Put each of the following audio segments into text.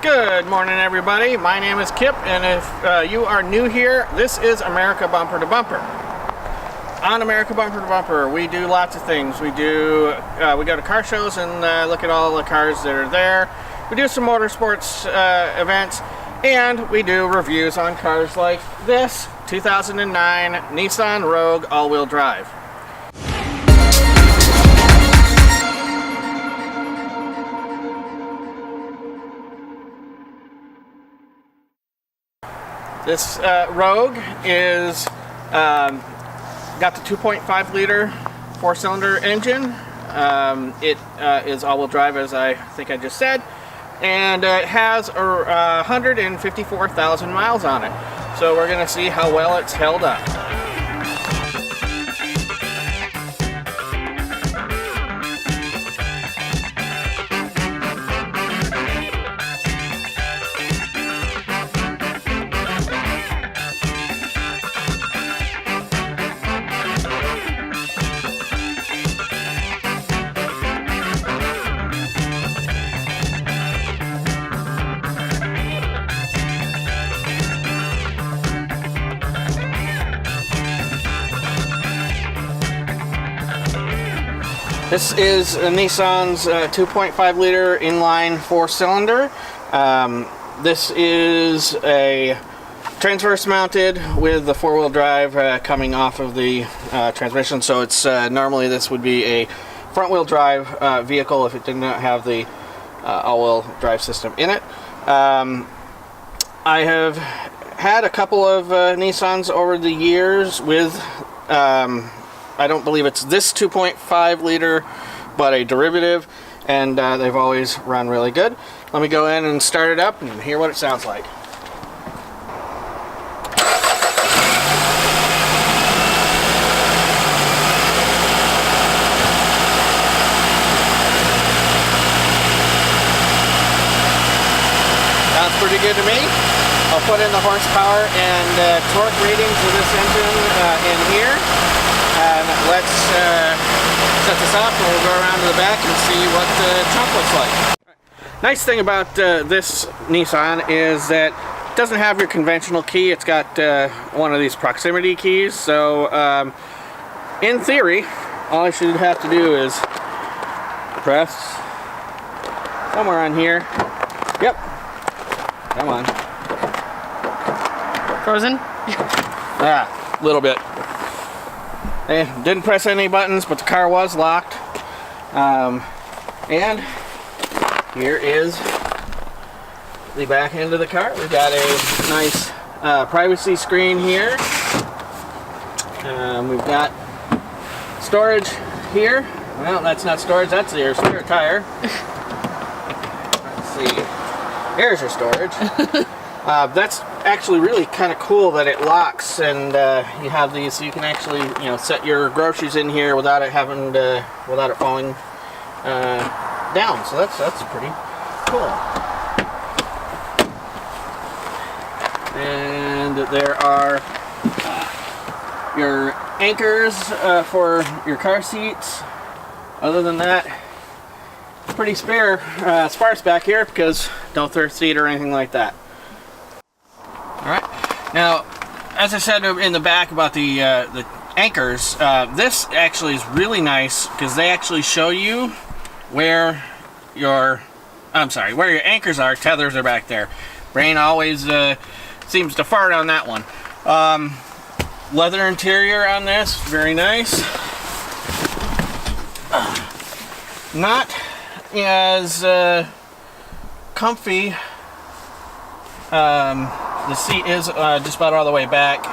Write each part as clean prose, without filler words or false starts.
Good morning, everybody. My name is Kip, and if you are new here, this is America Bumper to Bumper. On America Bumper to Bumper, we do lots of things. We go to car shows and look at all the cars that are there. We do some motorsports events, and we do reviews on cars like this 2009 Nissan Rogue all-wheel drive. This Rogue is got the 2.5 liter 4-cylinder engine. It is all-wheel drive, as I think I just said, and it has 154,000 miles on it. So we're going to see how well it's held up. This is a Nissan's 2.5 liter inline 4-cylinder. This is a transverse mounted with the 4-wheel drive coming off of the transmission. So it's normally this would be a front-wheel drive vehicle if it did not have the all-wheel drive system in it. I have had a couple of Nissans over the years with I don't believe it's this 2.5 liter, but a derivative, and they've always run really good. Let me go in and start it up and hear what it sounds like. Sounds pretty good to me. I'll put in the horsepower and torque ratings of this engine in here. And let's set this up, and we'll go around to the back and see what the trunk looks like. Nice thing about this Nissan is that it doesn't have your conventional key. It's got one of these proximity keys. So in theory, all I should have to do is press somewhere on here. Yep. Come on. Frozen? A little bit. Didn't press any buttons, but the car was locked. And here is the back end of the car. We've got a nice privacy screen here. We've got storage here. Well, that's not storage, that's your spare tire. Let's see. Here's your storage. That's actually really kind of cool that it locks, and you have these, so you can actually, set your groceries in here without it having without it falling down. So that's pretty cool. And there are your anchors for your car seats. Other than that, pretty sparse back here because no third seat or anything like that. Alright, now, as I said in the back about the anchors, this actually is really nice because they actually show you where your anchors are. Tethers are back there. Brain always seems to fart on that one. Leather interior on this, very nice. Not as comfy. The seat is just about all the way back.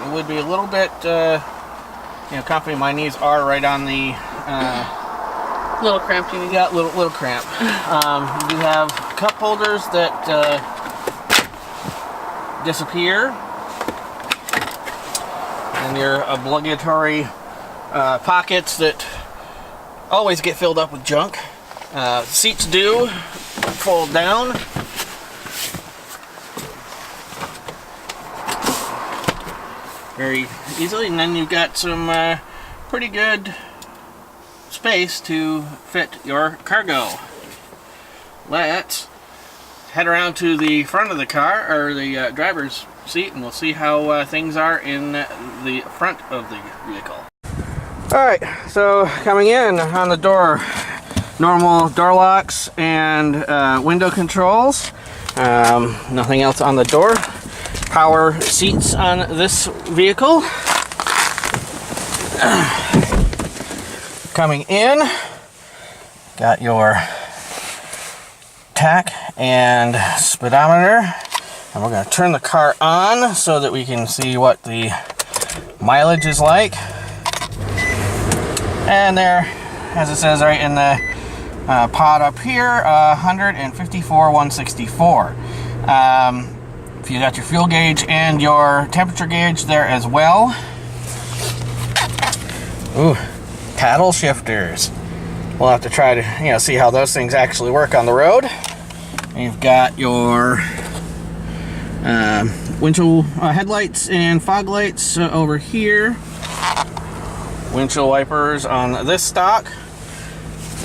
It would be a little bit, comfy. My knees are right on the little cramped. You got little cramp. You do have cup holders that disappear, and your obligatory pockets that always get filled up with junk. Seats do fold down. Very easily, and then you've got some pretty good space to fit your cargo. Let's head around to the front of the car, or the driver's seat, and we'll see how things are in the front of the vehicle. Alright, so coming in on the door, normal door locks and window controls. Nothing else on the door. Power seats on this vehicle. Coming in, got your tach and speedometer, and we're going to turn the car on so that we can see what the mileage is like. And there, as it says right in the pod up here, 154,164. If you got your fuel gauge and your temperature gauge there as well. Ooh, paddle shifters. We'll have to try to, see how those things actually work on the road. You've got your windshield headlights and fog lights over here. Windshield wipers on this stock.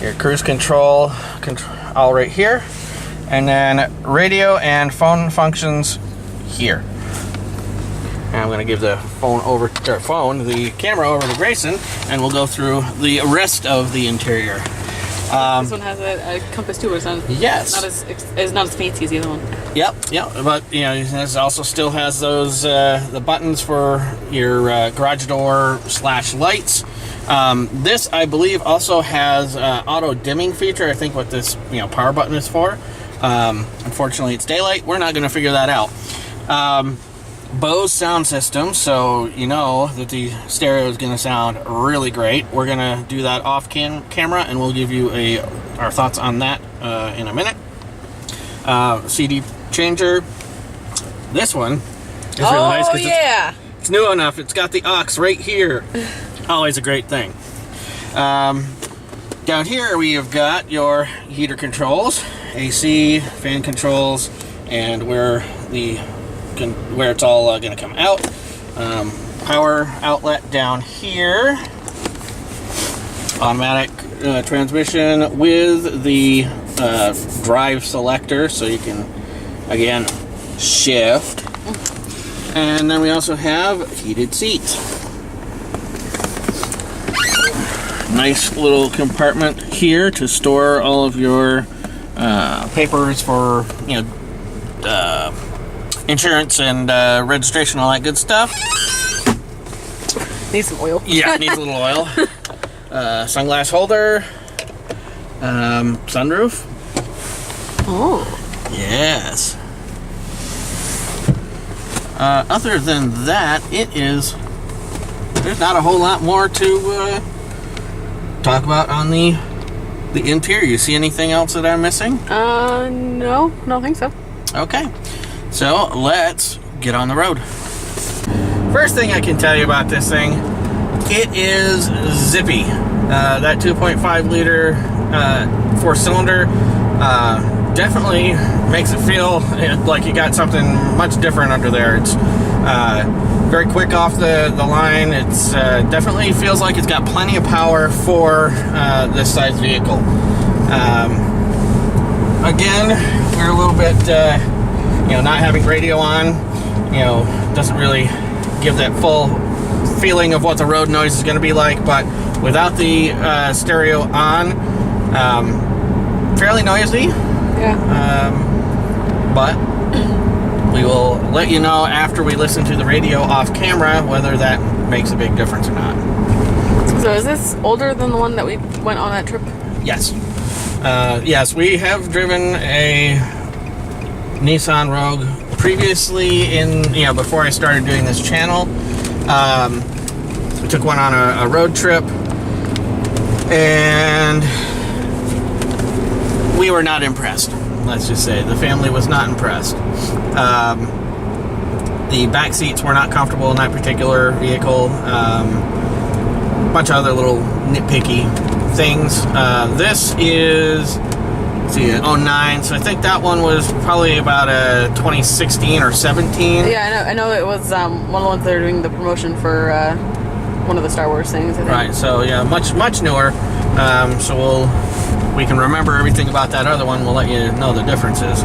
Your cruise control all right here. And then radio and phone functions here. And I'm going to give the camera over to Grayson, and we'll go through the rest of the interior. This one has a compass too, it's not, yes. It's not as fancy as the other one. Yep, but this also still has those the buttons for your garage door / lights. This, I believe, also has auto dimming feature. I think what this power button is for. Unfortunately, it's daylight. We're not going to figure that out. Bose sound system, so you know that the stereo is going to sound really great. We're going to do that off camera, and we'll give you our thoughts on that in a minute. CD changer. This one is really nice because it's new enough. It's got the aux right here. Always a great thing. Down here we have got your heater controls, AC, fan controls, and where it's all going to come out. Power outlet down here. Automatic transmission with the drive selector, so you can again shift. And then we also have heated seats. Nice little compartment here to store all of your papers for insurance and registration, all that good stuff. Needs some oil. Yeah, needs a little oil. Sunglass holder. Sunroof. Oh. Yes. Other than that, there's not a whole lot more to talk about on the interior. You see anything else that I'm missing? No, I don't think so. Okay, so let's get on the road. First thing I can tell you about this thing, it is zippy. That 2.5 liter 4-cylinder definitely makes it feel like you got something much different under there. It's very quick off the line. It's definitely feels like it's got plenty of power for this size vehicle. Again, we're a little bit, not having radio on, doesn't really give that full feeling of what the road noise is going to be like. But without the stereo on, fairly noisy. Yeah. But we will let you know after we listen to the radio off camera whether that makes a big difference or not. So is this older than the one that we went on that trip? Yes. Yes, we have driven a Nissan Rogue previously before I started doing this channel. We took one on a road trip, and we were not impressed. Let's just say the family was not impressed. The back seats were not comfortable in that particular vehicle. A bunch of other little nitpicky things. This is, let's see, 09, so I think that one was probably about a 2016 or 17. Yeah, I know it was one of the ones that are doing the promotion for one of the Star Wars things, I think. Right, so yeah, much newer. So we we can remember everything about that other one, we'll let you know the differences.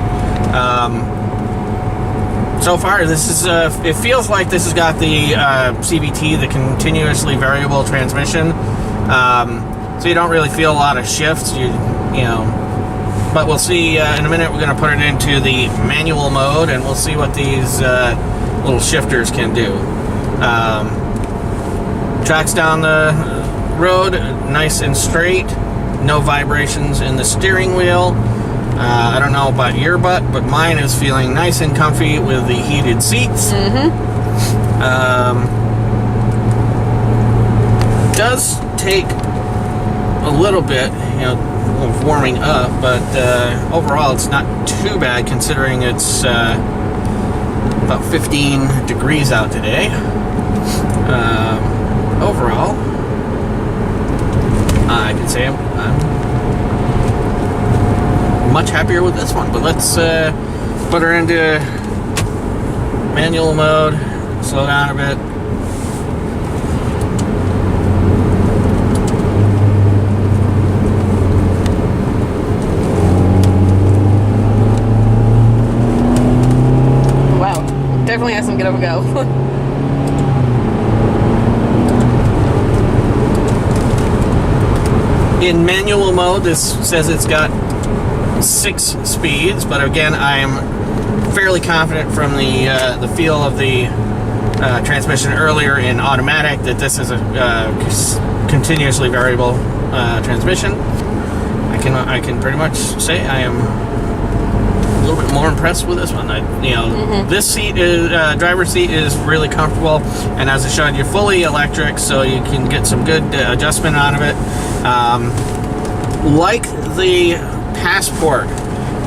So far, this is it feels like this has got the CVT, the continuously variable transmission. So you don't really feel a lot of shifts. You know. But we'll see in a minute. We're going to put it into the manual mode, and we'll see what these little shifters can do. Tracks down the road nice and straight. No vibrations in the steering wheel. I don't know about your butt, but mine is feeling nice and comfy with the heated seats. Does take a little bit, of warming up, but overall it's not too bad considering it's about 15 degrees out today. Overall, I can say I'm much happier with this one, but let's put her into manual mode, slow down a bit. Definitely has some get up and go. In manual mode, this says it's got 6 speeds, but again, I am fairly confident from the feel of the transmission earlier in automatic that this is a continuously variable transmission. I can pretty much say I am a little bit more impressed with this one. This seat is driver's seat is really comfortable, and as I showed you, fully electric, so you can get some good adjustment out of it. Like the Passport,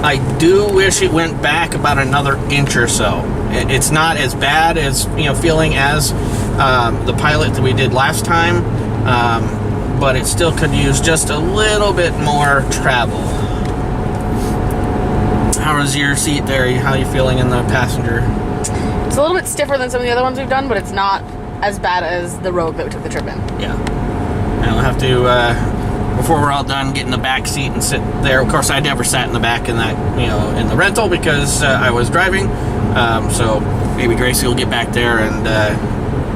I do wish it went back about another inch or so. It's not as bad as feeling as the Pilot that we did last time, but it still could use just a little bit more travel. How is your seat there? How are you feeling in the passenger? It's a little bit stiffer than some of the other ones we've done, but it's not as bad as the Rogue that we took the trip in. Yeah. And we'll have to, before we're all done, get in the back seat and sit there. Of course, I never sat in the back in that, in the rental because I was driving. So maybe Gracie will get back there and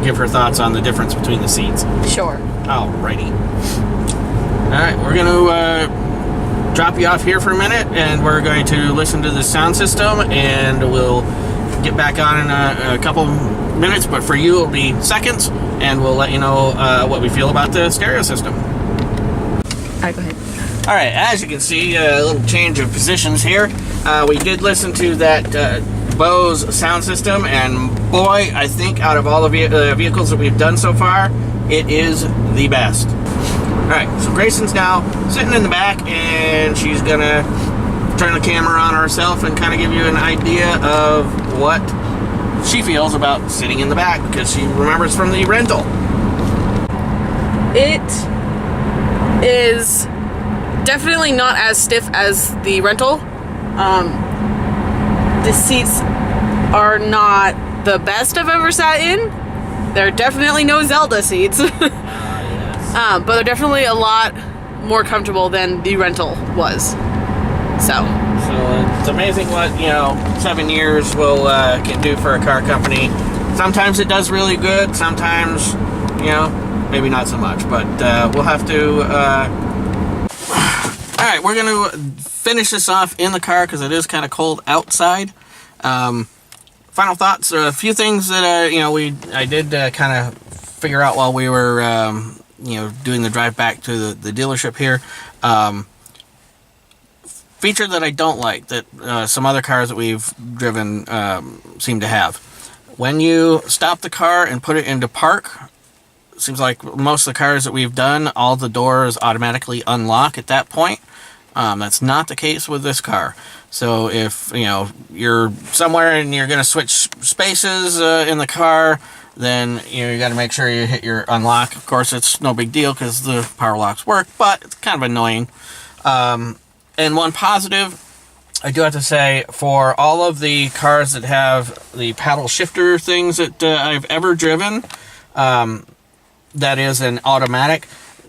give her thoughts on the difference between the seats. Sure. Alrighty. Alright, we're going to drop you off here for a minute, and we're going to listen to the sound system, and we'll get back on in a couple minutes, but for you it'll be seconds, and we'll let you know what we feel about the stereo system. Alright, go ahead. Alright, as you can see, a little change of positions here. We did listen to that Bose sound system, and boy, I think out of all the vehicles that we've done so far, it is the best. Alright, so Grayson's now sitting in the back, and she's gonna turn the camera on herself and kind of give you an idea of what she feels about sitting in the back, because she remembers from the rental. It is definitely not as stiff as the rental. The seats are not the best I've ever sat in. They're definitely no Zelda seats. But they're definitely a lot more comfortable than the rental was. So it's amazing what 7 years will can do for a car company. Sometimes it does really good. Sometimes maybe not so much. But we'll have to. All right, we're gonna finish this off in the car because it is kind of cold outside. Final thoughts. A few things that I did kind of figure out while we were doing the drive back to the dealership here. Feature that I don't like that some other cars that we've driven seem to have. When you stop the car and put it into park, it seems like most of the cars that we've done, all the doors automatically unlock at that point. That's not the case with this car. So if you're somewhere and you're going to switch spaces in the car, then you got to make sure you hit your unlock. Of course, it's no big deal because the power locks work, but it's kind of annoying. And one positive, I do have to say, for all of the cars that have the paddle shifter things that I've ever driven, that is an automatic,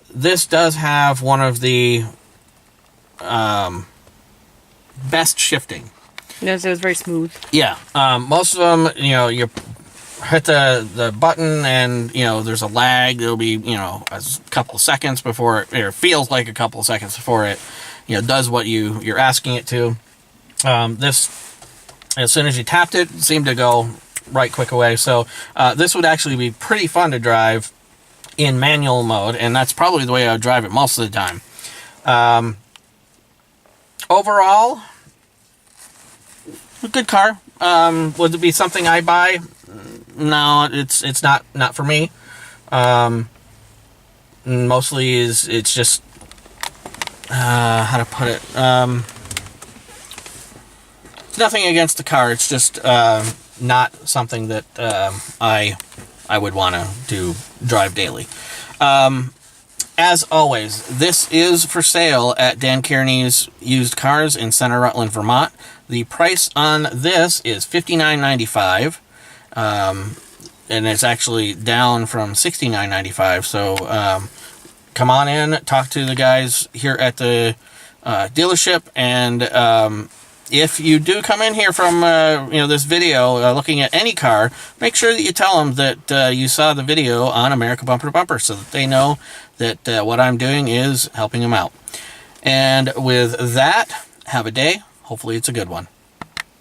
this does have one of the best shifting. Yes, it was very smooth. Yeah, most of them, you know, you hit the button and, you know, there's a lag. There'll be, you know, a couple of seconds before it, or feels like a couple of seconds before it, you know, does what you're asking it to. This, as soon as you tapped it, seemed to go right quick away. So this would actually be pretty fun to drive in manual mode, and that's probably the way I would drive it most of the time. Overall, a good car. Would it be something I buy? No, it's not for me. Mostly it's just how to put it. It's nothing against the car. It's just not something that I would want to drive daily. As always, this is for sale at Dan Kearney's Used Cars in Center Rutland, Vermont. The price on this is $59.95, and it's actually down from $69.95. So come on in, talk to the guys here at the dealership, and if you do come in here from this video looking at any car, make sure that you tell them that you saw the video on America Bumper to Bumper, so that they know that what I'm doing is helping them out. And with that, have a day. Hopefully it's a good one.